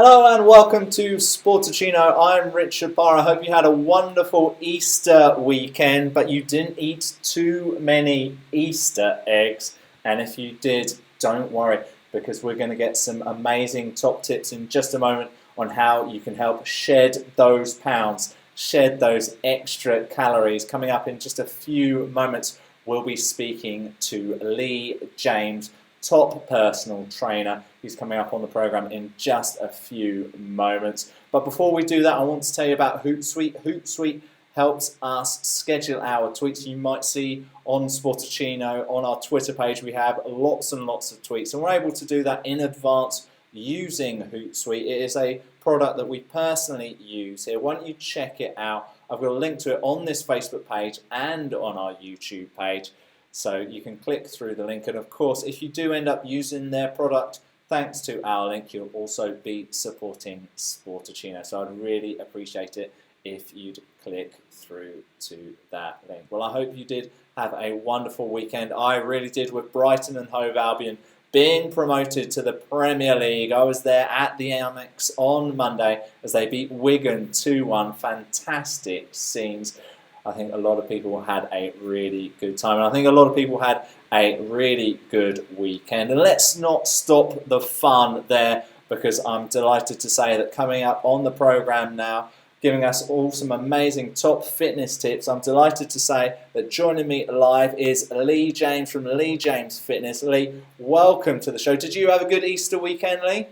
Hello and welcome to Sportuccino. I'm Richard Barr. I hope you had a wonderful Easter weekend, but you didn't eat too many Easter eggs. And if you did, don't worry, because we're going to get some amazing top tips in just a moment on how you can help shed those pounds, shed those extra calories. Coming up in just a few moments, we'll be speaking to Lee James, top personal trainer. He's coming up on the program in just a few moments. But before we do that, I want to tell you about Hootsuite. Hootsuite helps us schedule our tweets. You might see on Sportuccino, on our Twitter page, we have lots and lots of tweets, and we're able to do that in advance using Hootsuite. It is a product that we personally use here. Why don't you check it out? I've got a link to it on this Facebook page and on our YouTube page. So you can click through the link, and of course, if you do end up using their product, thanks to our link, you'll also be supporting Sportuccino. So I'd really appreciate it if you'd click through to that link. Well, I hope you did have a wonderful weekend. I really did, with Brighton and Hove Albion being promoted to the Premier League. I was there at the Amex on Monday as they beat Wigan 2-1. Fantastic scenes. I think a lot of people had a really good time, and I think a lot of people had a really good weekend. And let's not stop the fun there, because I'm delighted to say that coming up on the program now, giving us all some amazing top fitness tips, I'm delighted to say that joining me live is Lee James from Lee James Fitness. Lee, welcome to the show. Did you have a good Easter weekend, Lee?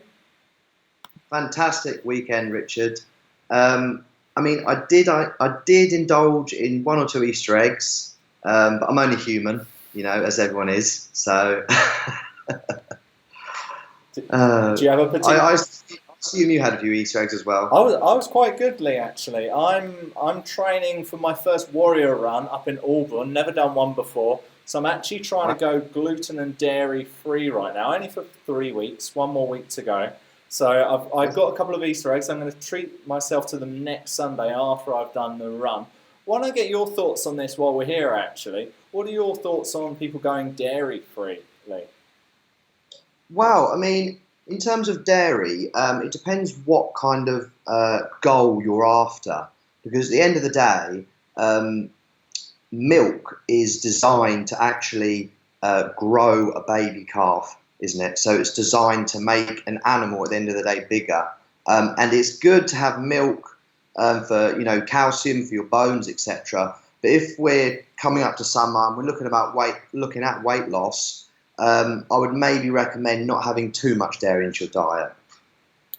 Fantastic weekend, Richard. I did indulge in one or two Easter eggs, but I'm only human, as everyone is. So, do you have a particular? I assume you had a few Easter eggs as well. I was quite good, Lee. Actually, I'm training for my first warrior run up in Auburn. Never done one before, so I'm actually trying to go gluten and dairy free right now. Only for 3 weeks. One more week to go. So I've got a couple of Easter eggs. I'm going to treat myself to them next Sunday after I've done the run. Why don't I get your thoughts on this while we're here, actually? What are your thoughts on people going dairy-free, Lee? Well, in terms of dairy, it depends what kind of goal you're after. Because at the end of the day, milk is designed to actually grow a baby calf, isn't it? So it's designed to make an animal at the end of the day bigger, and it's good to have milk for calcium for your bones, etc. But if we're coming up to summer and we're looking at weight loss, I would maybe recommend not having too much dairy into your diet.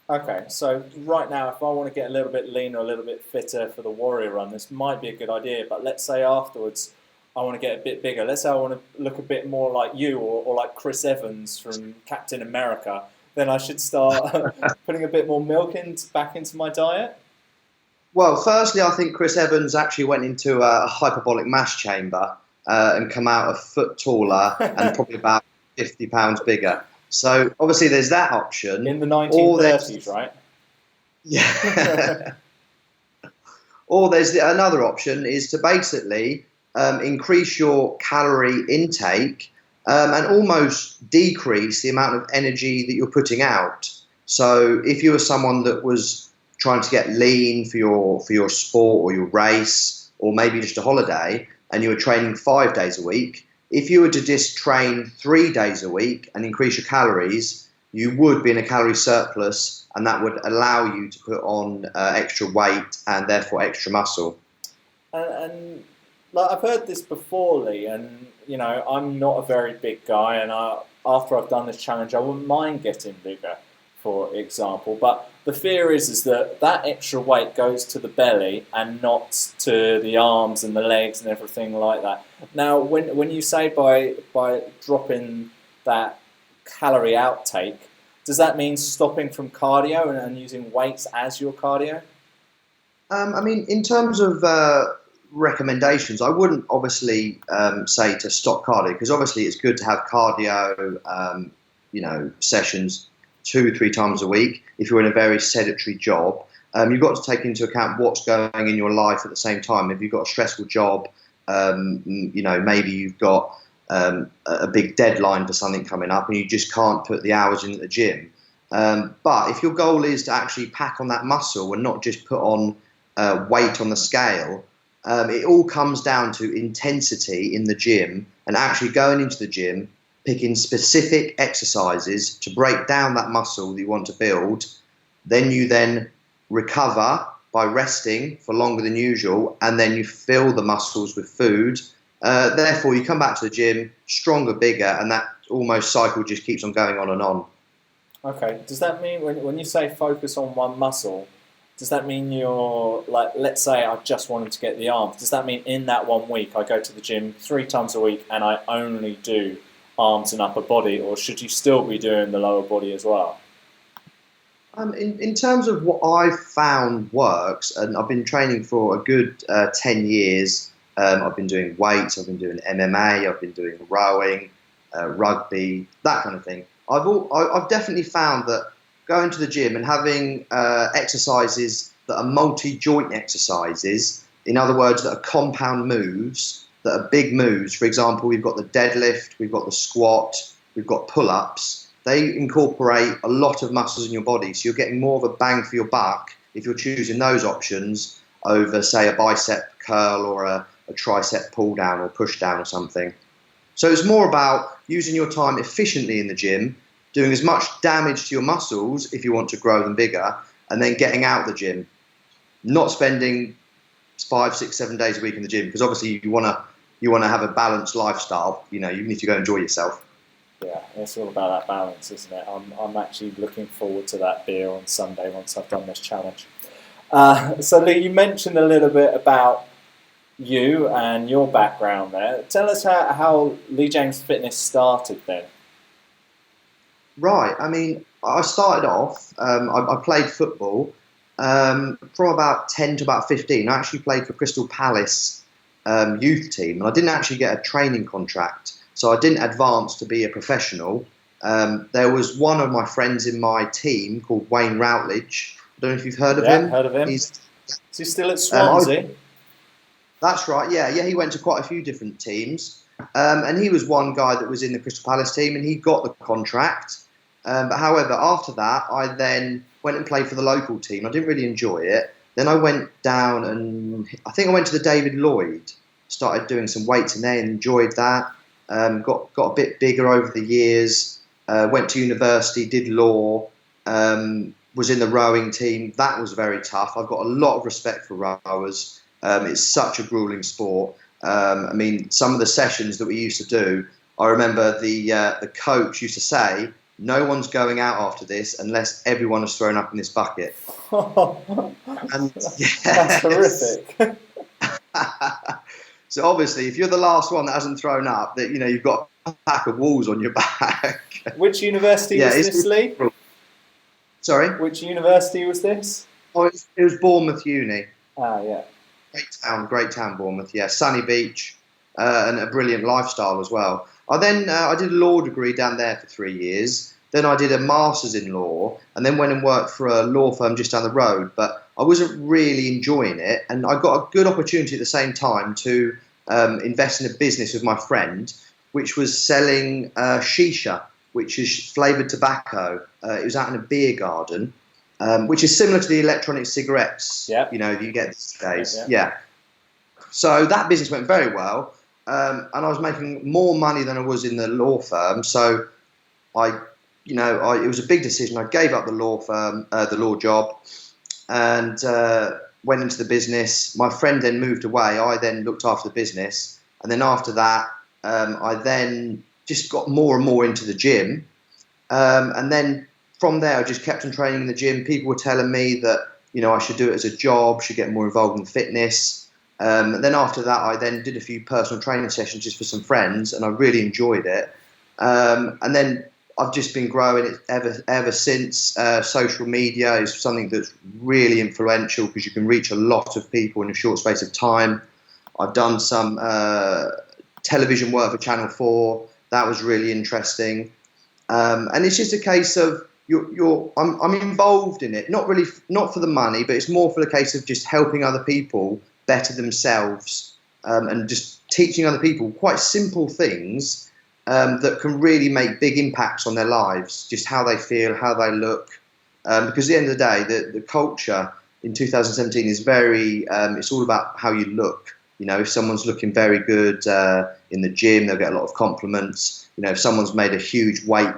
Okay, so right now, if I want to get a little bit leaner, a little bit fitter for the warrior run, this might be a good idea. But let's say afterwards, I want to get a bit bigger. Let's say I want to look a bit more like you or like Chris Evans from Captain America. Then I should start putting a bit more milk back into my diet? Well, firstly, I think Chris Evans actually went into a hyperbolic mass chamber and come out a foot taller and probably about 50 pounds bigger. So obviously there's that option. In the 1930s, right? Yeah. Or there's another option is to basically increase your calorie intake and almost decrease the amount of energy that you're putting out. So if you were someone that was trying to get lean for your sport or your race, or maybe just a holiday, and you were training 5 days a week, if you were to just train 3 days a week and increase your calories, you would be in a calorie surplus, and that would allow you to put on extra weight and therefore extra muscle. And like, I've heard this before, Lee, and I'm not a very big guy, and after I've done this challenge, I wouldn't mind getting bigger, for example. But the fear is that extra weight goes to the belly and not to the arms and the legs and everything like that. Now, when you say by dropping that calorie outtake, does that mean stopping from cardio and using weights as your cardio? In terms of recommendations, I wouldn't obviously say to stop cardio, because obviously it's good to have cardio sessions 2-3 times a week if you're in a very sedentary job. You've got to take into account what's going in your life at the same time. If you've got a stressful job, maybe you've got a big deadline for something coming up and you just can't put the hours in at the gym. But if your goal is to actually pack on that muscle and not just put on weight on the scale, it all comes down to intensity in the gym and actually going into the gym, picking specific exercises to break down that muscle that you want to build. Then you recover by resting for longer than usual, and then you fill the muscles with food. Therefore, you come back to the gym stronger, bigger, and that almost cycle just keeps on going on and on. Okay. Does that mean when you say focus on one muscle, does that mean you're like, let's say I just wanted to get the arms. Does that mean in that 1 week I go to the gym 3 times a week and I only do arms and upper body, or should you still be doing the lower body as well? In terms of what I've found works, and I've been training for a good 10 years. I've been doing weights, I've been doing MMA, I've been doing rowing, rugby, that kind of thing. I've definitely found that going to the gym and having exercises that are multi-joint exercises, in other words, that are compound moves, that are big moves. For example, we've got the deadlift, we've got the squat, we've got pull-ups. They incorporate a lot of muscles in your body, so you're getting more of a bang for your buck if you're choosing those options over, say, a bicep curl or a tricep pull down or push down or something. So it's more about using your time efficiently in the gym, doing as much damage to your muscles if you want to grow them bigger, and then getting out the gym. Not spending 5, 6, 7 days a week in the gym, because obviously you want to have a balanced lifestyle. You need to go enjoy yourself. Yeah, it's all about that balance, isn't it? I'm actually looking forward to that beer on Sunday once I've done this challenge. So Lee, you mentioned a little bit about you and your background there. Tell us how Lee James Fitness started then. Right. I mean, I started off, I played football from about 10 to about 15. I actually played for Crystal Palace youth team, and I didn't actually get a training contract. So I didn't advance to be a professional. There was one of my friends in my team called Wayne Routledge. I don't know if you've heard of him. Yeah, heard of him. Is he still at Swansea? That's right, yeah. He went to quite a few different teams. And he was one guy that was in the Crystal Palace team, and he got the contract. But however, after that, I then went and played for the local team. I didn't really enjoy it. Then I went down and I think I went to the David Lloyd, started doing some weights in there and enjoyed that. Got a bit bigger over the years, went to university, did law, was in the rowing team. That was very tough. I've got a lot of respect for rowers. It's such a grueling sport. I mean, some of the sessions that we used to do, I remember the coach used to say, no one's going out after this unless everyone has thrown up in this bucket. And, that's horrific. So obviously, if you're the last one that hasn't thrown up, that you've got a pack of walls on your back. Which university was this, Lee? Sorry? Which university was this? Oh, it was Bournemouth Uni. Ah, yeah. Great town, Bournemouth. Yeah, sunny beach and a brilliant lifestyle as well. I did a law degree down there for 3 years. Then I did a master's in law, and then went and worked for a law firm just down the road. But I wasn't really enjoying it, and I got a good opportunity at the same time to invest in a business with my friend, which was selling shisha, which is flavoured tobacco. It was out in a beer garden, which is similar to the electronic cigarettes you get these days. Yeah. So that business went very well, and I was making more money than I was in the law firm. So it was a big decision. I gave up the law firm, the law job, and went into the business. My friend then moved away. I then looked after the business, and then after that, I then just got more and more into the gym, and then from there, I just kept on training in the gym. People were telling me that I should do it as a job, should get more involved in fitness. And then after that, I then did a few personal training sessions just for some friends, and I really enjoyed it. And then I've just been growing it ever since. Social media is something that's really influential because you can reach a lot of people in a short space of time. I've done some television work for Channel 4. That was really interesting. And it's just a case of I'm involved in it, not for the money, but it's more for the case of just helping other people better themselves, and just teaching other people quite simple things that can really make big impacts on their lives, just how they feel, how they look. Because at the end of the day, the culture in 2017 is very, it's all about how you look. You know, if someone's looking very good in the gym, they'll get a lot of compliments. You know, if someone's made a huge weight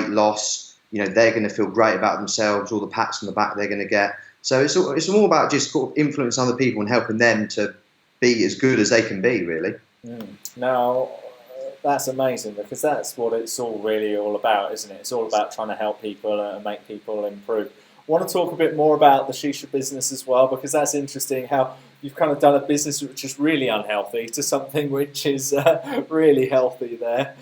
loss, you know, they're going to feel great about themselves, all the pats on the back they're going to get. So it's all about just sort of influencing other people and helping them to be as good as they can be, really. Now, that's amazing, because that's what it's all really all about, isn't it? It's all about trying to help people and make people improve. I want to talk a bit more about the shisha business as well, because that's interesting how you've kind of done a business which is really unhealthy to something which is really healthy there.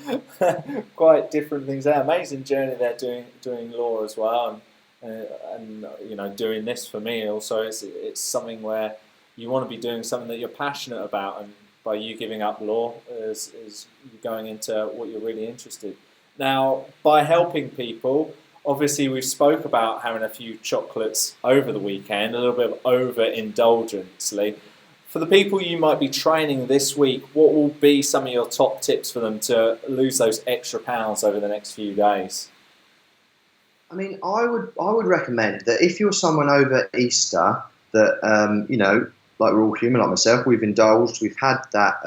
Quite different things there. Amazing journey there doing law as well, and you know, doing this for me also. It's something where you want to be doing something that you're passionate about, and by you giving up law is you going into what you're really interested. Now, by helping people, obviously we've spoke about having a few chocolates over the weekend, a little bit of overindulgence. For the people you might be training this week, what will be some of your top tips for them to lose those extra pounds over the next few days? I mean, I would recommend that if you're someone over Easter that you know, like we're all human, like myself, we've indulged. We've had that,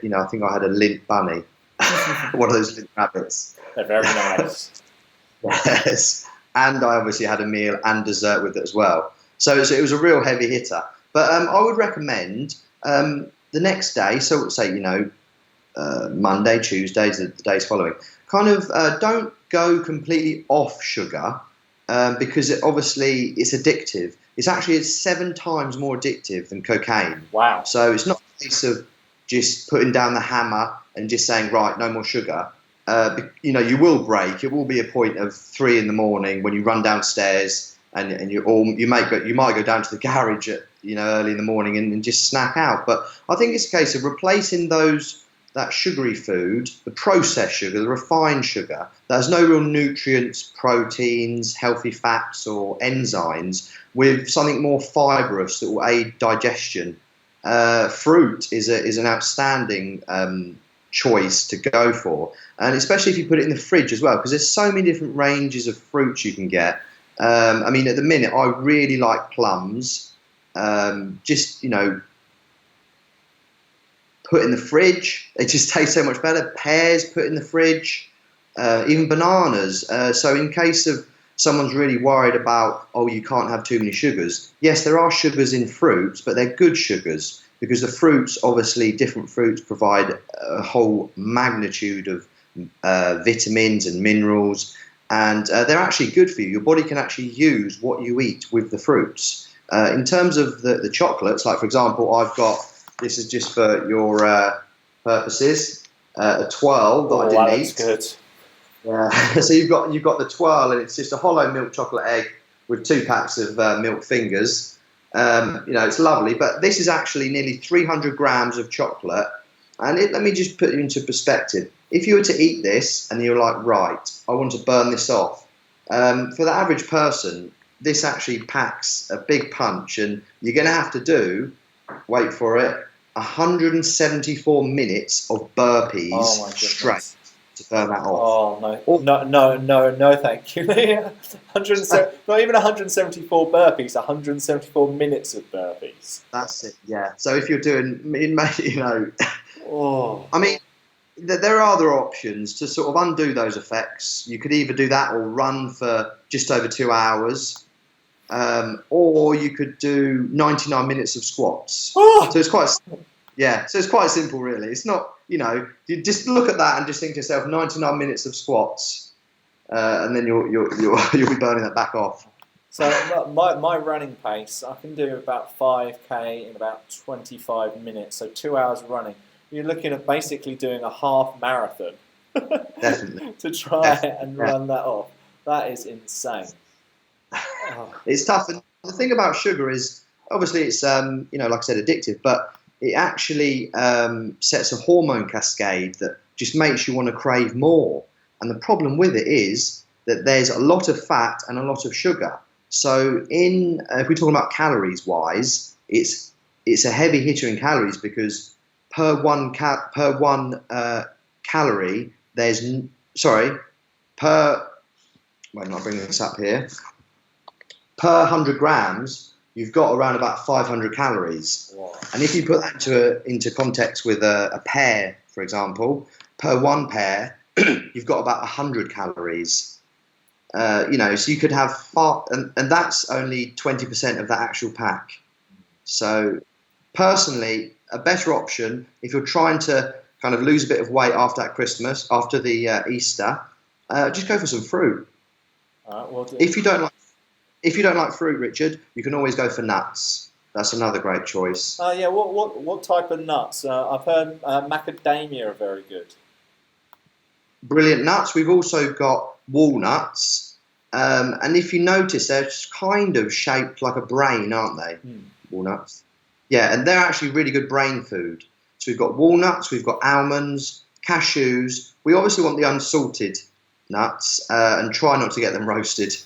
you know, I think I had a lint bunny, one of those lint rabbits. They're very nice. Yes, and I obviously had a meal and dessert with it as well. So it was a real heavy hitter. But I would recommend the next day, so say, you know, Monday, Tuesday, the days following, kind of don't go completely off sugar because obviously it's addictive. It's 7 times more addictive than cocaine. Wow. So it's not a case of just putting down the hammer and just saying, right, no more sugar. You know, you will break. It will be a point of 3 in the morning when you run downstairs and you might go down to the garage at, you know, early in the morning and just snack out. But I think it's a case of replacing that sugary food, the processed sugar, the refined sugar, that has no real nutrients, proteins, healthy fats or enzymes, with something more fibrous that will aid digestion. Fruit is an outstanding choice to go for, and especially if you put it in the fridge as well, because there's so many different ranges of fruits you can get. I mean, at the minute, I really like plums. Just, you know, put in the fridge, it just tastes so much better. Pears, put in the fridge, even bananas. So in case of someone's really worried about, oh, you can't have too many sugars. Yes, there are sugars in fruits, but they're good sugars, because the fruits, obviously, different fruits provide a whole magnitude of vitamins and minerals, and they're actually good for you. Your body can actually use what you eat with the fruits. In terms of the chocolates, like for example, I've got, this is just for your purposes, a twirl that I didn't eat. That's good. Yeah. So you've got the twirl, and it's just a hollow milk chocolate egg with 2 packs of milk fingers. You know, it's lovely, but this is actually nearly 300 grams of chocolate. And let me just put you into perspective. If you were to eat this and you're like, right, I want to burn this off, for the average person, this actually packs a big punch, and you're going to have to do, wait for it, 174 minutes of burpees straight to burn that off. Oh, no, thank you. 107, not even 174 burpees, 174 minutes of burpees. That's it, yeah. So if you're doing, you know, I mean, there are other options to sort of undo those effects. You could either do that or run for just over 2 hours, or you could do 99 minutes of squats. So it's quite, so it's quite simple, really. It's not, you know, you just look at that and just think to yourself, 99 minutes of squats, and then you'll be burning that back off. So my running pace, I can do about 5k in about 25 minutes. So 2 hours running. You're looking at basically doing a half marathon. Definitely. To try and run that off. That is insane. It's tough, and the thing about sugar is, obviously, it's you know, like I said, addictive, but it actually sets a hormone cascade that just makes you want to crave more. And the problem with it is that there's a lot of fat and a lot of sugar. So if we're talking about calories wise, it's a heavy hitter in calories, because per one calorie per, when I bring this up here, per 100 grams, you've got around about 500 calories. Wow. And if you put that into context with a pear, for example, per one pear, you've got about 100 calories. So you could have and that's only 20% of that actual pack. So personally, a better option if you're trying to kind of lose a bit of weight after that Christmas, after the Easter, just go for some fruit. All right, well, If you don't like fruit, Richard, you can always go for nuts. That's another great choice. yeah. What type of nuts? I've heard macadamia are very good. Brilliant nuts. We've also got walnuts, and if you notice, they're kind of shaped like a brain, aren't they? Walnuts. Yeah, and they're actually really good brain food. So we've got walnuts, we've got almonds, cashews. We obviously want the unsalted nuts, and try not to get them roasted.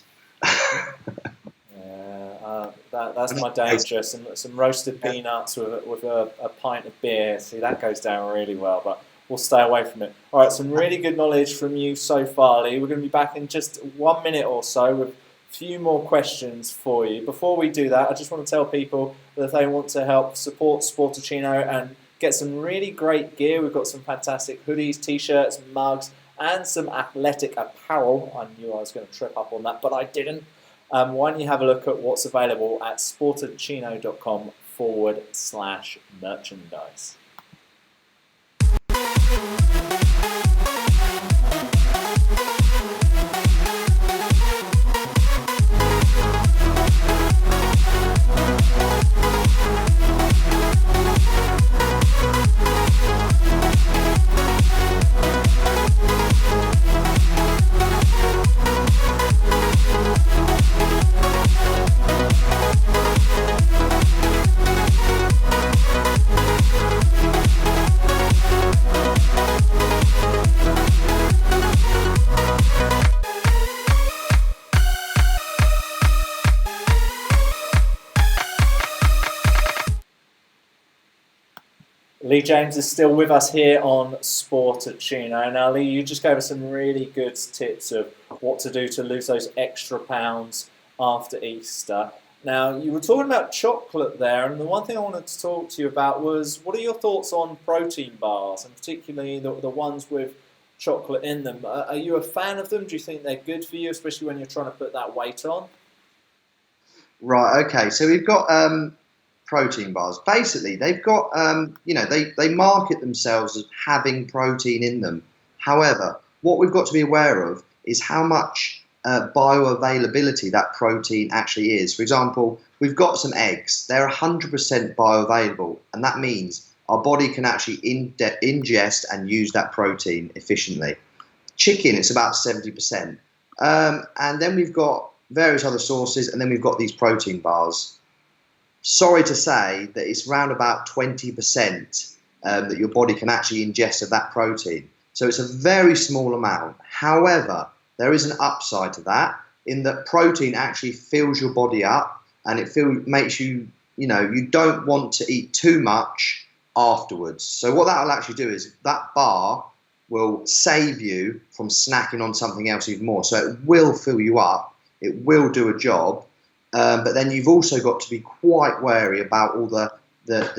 That's my danger. Some roasted peanuts with a pint of beer. See, that goes down really well, but we'll stay away from it. All right, some really good knowledge from you so far, Lee. We're going to be back in just 1 minute or so with a few more questions for you. Before we do that, I just want to tell people that if they want to help support Sportuccino and get some really great gear, we've got some fantastic hoodies, t-shirts, mugs, and some athletic apparel. I knew I was going to trip up on that, but I didn't. Why don't you have a look at what's available at sportuccino.com/merchandise. Lee James is still with us here on Sportuccino. Now, Lee, you just gave us some really good tips of what to do to lose those extra pounds after Easter. Now, you were talking about chocolate there, and the one thing I wanted to talk to you about was, what are your thoughts on protein bars, and particularly the ones with chocolate in them? Are you a fan of them? Do you think they're good for you, especially when you're trying to put that weight on? Right, okay, so we've got protein bars. Basically, they've got, they market themselves as having protein in them. However, what we've got to be aware of is how much bioavailability that protein actually is. For example, we've got some eggs. They're 100% bioavailable, and that means our body can actually ingest and use that protein efficiently. Chicken, it's about 70%. And then we've got various other sources, and then we've got these protein bars. Sorry to say that it's around about 20% that your body can actually ingest of that protein. So it's a very small amount. However, there is an upside to that, in that protein actually fills your body up, and it makes you, you don't want to eat too much afterwards. So what that will actually do is that bar will save you from snacking on something else even more. So it will fill you up, it will do a job, but then you've also got to be quite wary about all the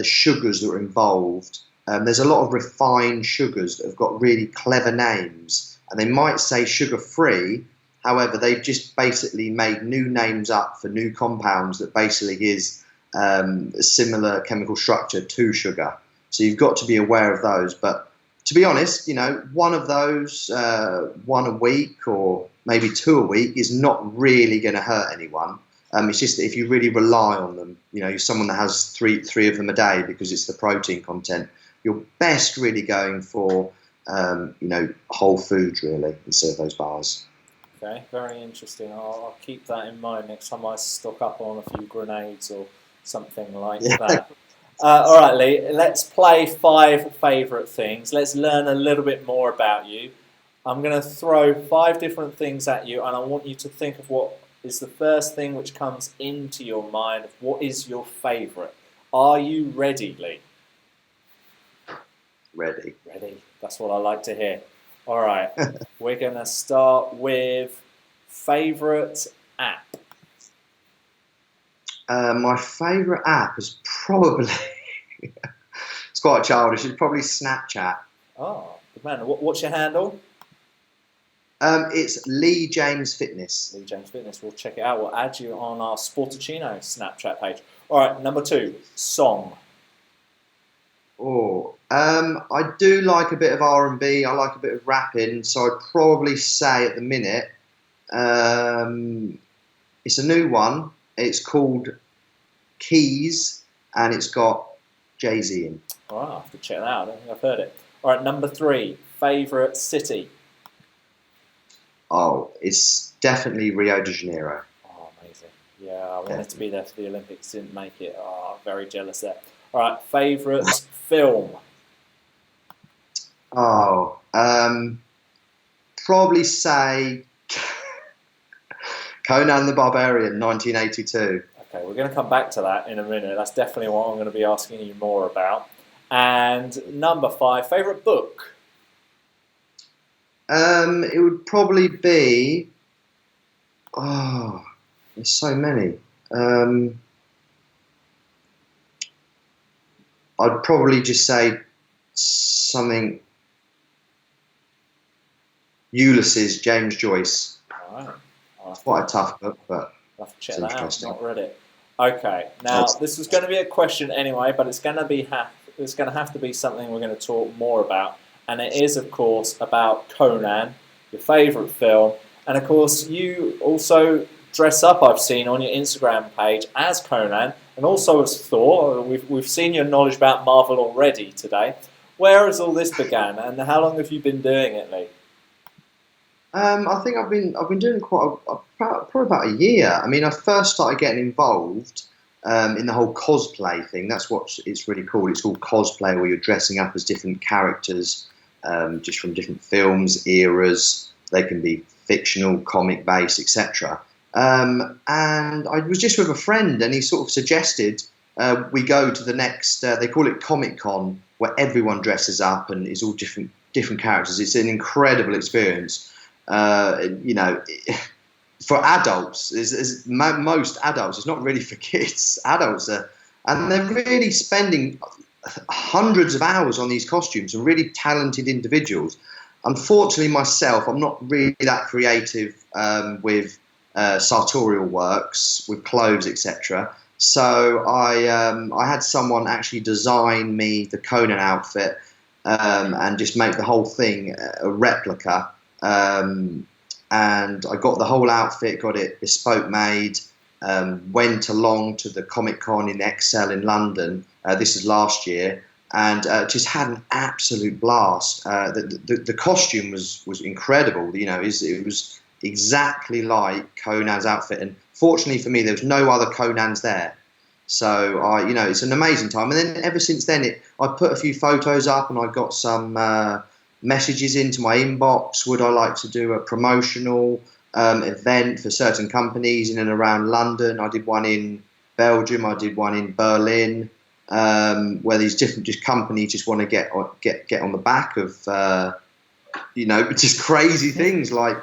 sugars that are involved. There's a lot of refined sugars that have got really clever names, and they might say sugar-free. However, they've just basically made new names up for new compounds that basically is a similar chemical structure to sugar. So you've got to be aware of those. But to be honest, one of those, one a week or maybe two a week, is not really going to hurt anyone. It's just that if you really rely on them, you're someone that has three of them a day because it's the protein content, you're best really going for, whole foods really, instead of those bars. Okay, very interesting. I'll keep that in mind next time I stock up on a few grenades or something like that. All right, Lee, let's play 5 favourite things. Let's learn a little bit more about you. I'm going to throw 5 different things at you, and I want you to think of what is the first thing which comes into your mind of what is your favourite. Are you ready, Lee? Ready. Ready. That's what I like to hear. All right. We're going to start with favourite app. My favourite app is probably, it's quite childish, it's probably Snapchat. Oh, good man. What's your handle? It's Lee James Fitness. Lee James Fitness. We'll check it out. We'll add you on our Sportuccino Snapchat page. All right, number 2, song. I do like a bit of R&B. I like a bit of rapping. So I'd probably say at the minute, it's a new one. It's called Keys, and it's got Jay-Z in. All right, I'll have to check that out. I don't think I've heard it. All right, number 3, favourite city. Oh, it's definitely Rio de Janeiro. Oh, amazing. Yeah, I wanted to be there for the Olympics, didn't make it. Oh, very jealous there. All right, favourite film. Oh, probably say Conan the Barbarian, 1982. Okay, we're going to come back to that in a minute. That's definitely what I'm going to be asking you more about. And number 5, favourite book. It would probably be. Oh, there's so many. I'd probably just say something. Ulysses, James Joyce. All right. It's quite a tough book, but I'll have to check that out. Not read it. Okay. Now this is going to be a question anyway, but it's going to have to be something we're going to talk more about, and it is, of course, about Conan, your favourite film, and of course you also dress up. I've seen on your Instagram page as Conan and also as Thor. We've seen your knowledge about Marvel already today. Where has all this began, and how long have you been doing it, Lee? I think I've been doing it probably about a year. I mean, I first started getting involved in the whole cosplay thing. That's what it's really called. It's called cosplay, where you're dressing up as different characters, just from different films, eras. They can be fictional, comic based, etc. And I was just with a friend, and he sort of suggested we go to the next. They call it Comic Con, where everyone dresses up and is all different characters. It's an incredible experience. For adults, most adults, it's not really for kids. Adults and they're really spending hundreds of hours on these costumes and really talented individuals. Unfortunately, myself, I'm not really that creative with sartorial works, with clothes, etc. So I had someone actually design me the Conan outfit and just make the whole thing a replica. And I got the whole outfit, got it bespoke made, went along to the Comic Con in Excel in London. This is last year, and just had an absolute blast. The costume was incredible. You know, it was exactly like Conan's outfit, and fortunately for me, there was no other Conans there. So it's an amazing time. And then ever since then, I put a few photos up, and I got some messages into my inbox. Would I like to do a promotional event for certain companies in and around London? I did one in Belgium. I did one in Berlin, where these different companies just want to get on the back of just crazy things like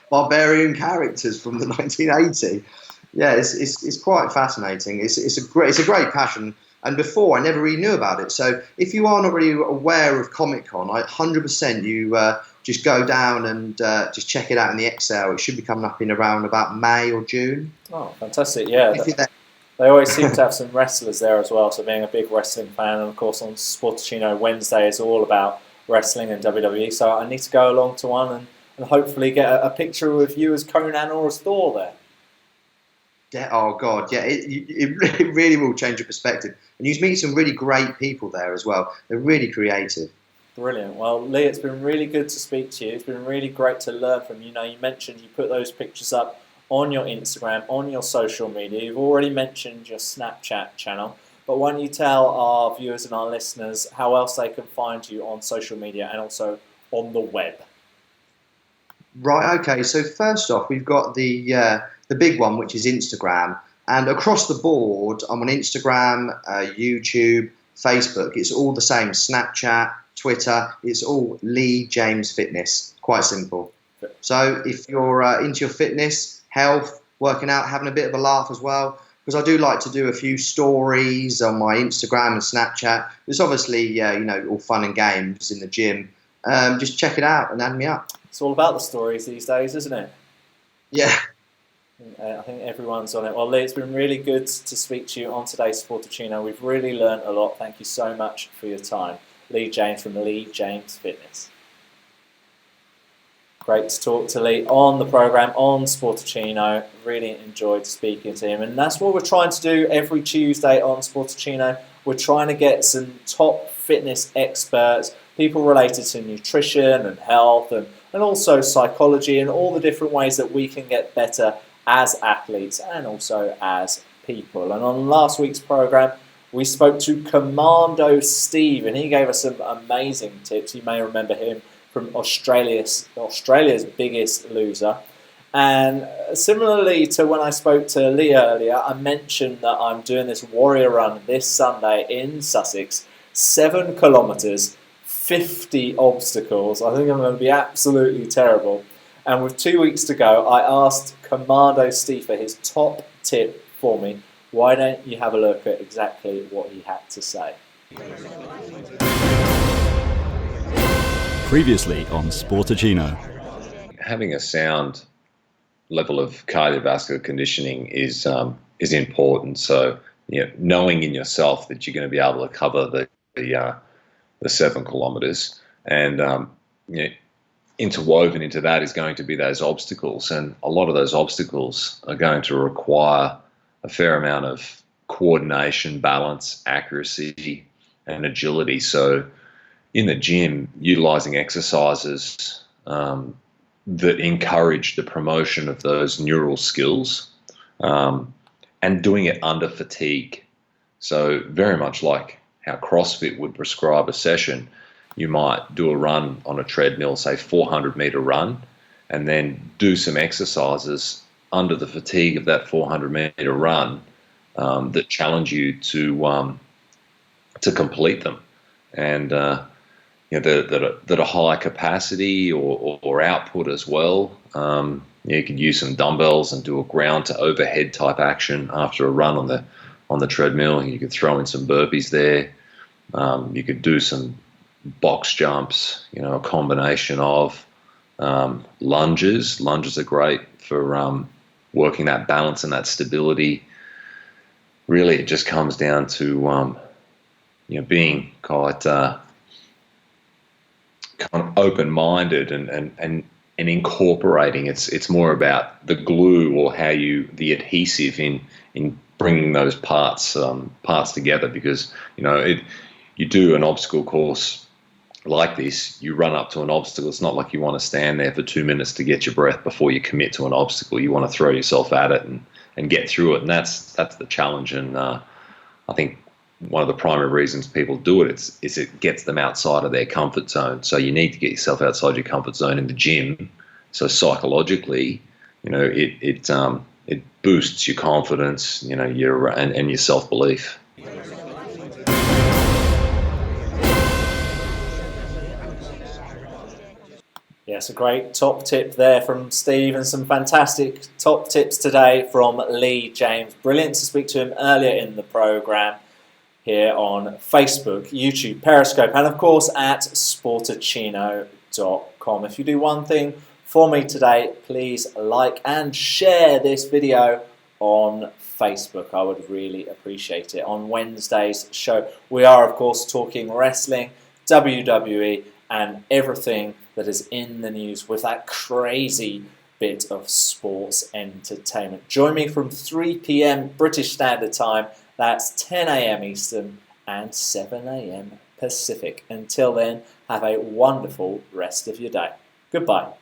barbarian characters from the 1980s. Yeah, it's quite fascinating. It's a great passion. And before, I never really knew about it. So if you are not really aware of Comic-Con, 100% you just go down and just check it out in the Excel. It should be coming up in around about May or June. Oh, fantastic. Yeah. They always seem to have some wrestlers there as well. So being a big wrestling fan, and of course on Sportuccino Wednesday is all about wrestling and WWE. So I need to go along to one and hopefully get a picture with you as Conan or as Thor there. Oh God, yeah! It really will change your perspective, and you meet some really great people there as well. They're really creative. Brilliant. Well, Lee, it's been really good to speak to you. It's been really great to learn from you. Now, you mentioned you put those pictures up on your Instagram, on your social media. You've already mentioned your Snapchat channel, but why don't you tell our viewers and our listeners how else they can find you on social media and also on the web? Right. Okay. So first off, we've got the big one, which is Instagram, and across the board, I'm on Instagram, YouTube, Facebook. It's all the same. Snapchat, Twitter. It's all Lee James Fitness. Quite simple. So if you're into your fitness, health, working out, having a bit of a laugh as well, because I do like to do a few stories on my Instagram and Snapchat. It's obviously, all fun and games in the gym. Just check it out and add me up. It's all about the stories these days, isn't it? Yeah. I think everyone's on it. Well, Lee, it's been really good to speak to you on today's Sportuccino. We've really learned a lot. Thank you so much for your time. Lee James from Lee James Fitness. Great to talk to Lee on the programme, on Sportuccino. Really enjoyed speaking to him. And that's what we're trying to do every Tuesday on Sportuccino. We're trying to get some top fitness experts, people related to nutrition and health and also psychology and all the different ways that we can get better as athletes and also as people. And on last week's programme, we spoke to Commando Steve, and he gave us some amazing tips. You may remember him from Australia's Biggest Loser. And similarly to when I spoke to Lee earlier, I mentioned that I'm doing this warrior run this Sunday in Sussex, 7 kilometres, 50 obstacles. I think I'm going to be absolutely terrible. And with 2 weeks to go, I asked Commando Steve for his top tip for me. Why don't you have a look at exactly what he had to say? Previously on Sportuccino. Having a sound level of cardiovascular conditioning is important. So, knowing in yourself that you're going to be able to cover the 7 kilometres, and interwoven into that is going to be those obstacles, and a lot of those obstacles are going to require a fair amount of coordination, balance, accuracy, and agility. So in the gym, utilizing exercises that encourage the promotion of those neural skills, and doing it under fatigue. So very much like how CrossFit would prescribe a session, you might do a run on a treadmill, say 400-meter run, and then do some exercises under the fatigue of that 400-meter run that challenge you to complete them, and that are high capacity or output as well. You could use some dumbbells and do a ground to overhead type action after a run on the treadmill. You could throw in some burpees there. You could do some box jumps, a combination of lunges. Lunges are great for working that balance and that stability. Really, it just comes down to being quite kind of open-minded and incorporating. It's more about the glue or the adhesive in bringing those parts together, because you do an obstacle course like this, you run up to an obstacle. It's not like you want to stand there for 2 minutes to get your breath before you commit to an obstacle. You want to throw yourself at it and get through it, and that's the challenge. And I think one of the primary reasons people do it is it gets them outside of their comfort zone. So you need to get yourself outside your comfort zone in the gym. So psychologically, it boosts your confidence, and your self-belief. Yes, a great top tip there from Steve, and some fantastic top tips today from Lee James. Brilliant to speak to him earlier in the programme here on Facebook, YouTube, Periscope, and of course at sportuccino.com. If you do one thing for me today, please like and share this video on Facebook. I would really appreciate it. On Wednesday's show, we are of course talking wrestling, WWE, and everything that is in the news with that crazy bit of sports entertainment. Join me from 3 p.m. British Standard Time. That's 10 a.m. Eastern and 7 a.m. Pacific. Until then, have a wonderful rest of your day. Goodbye.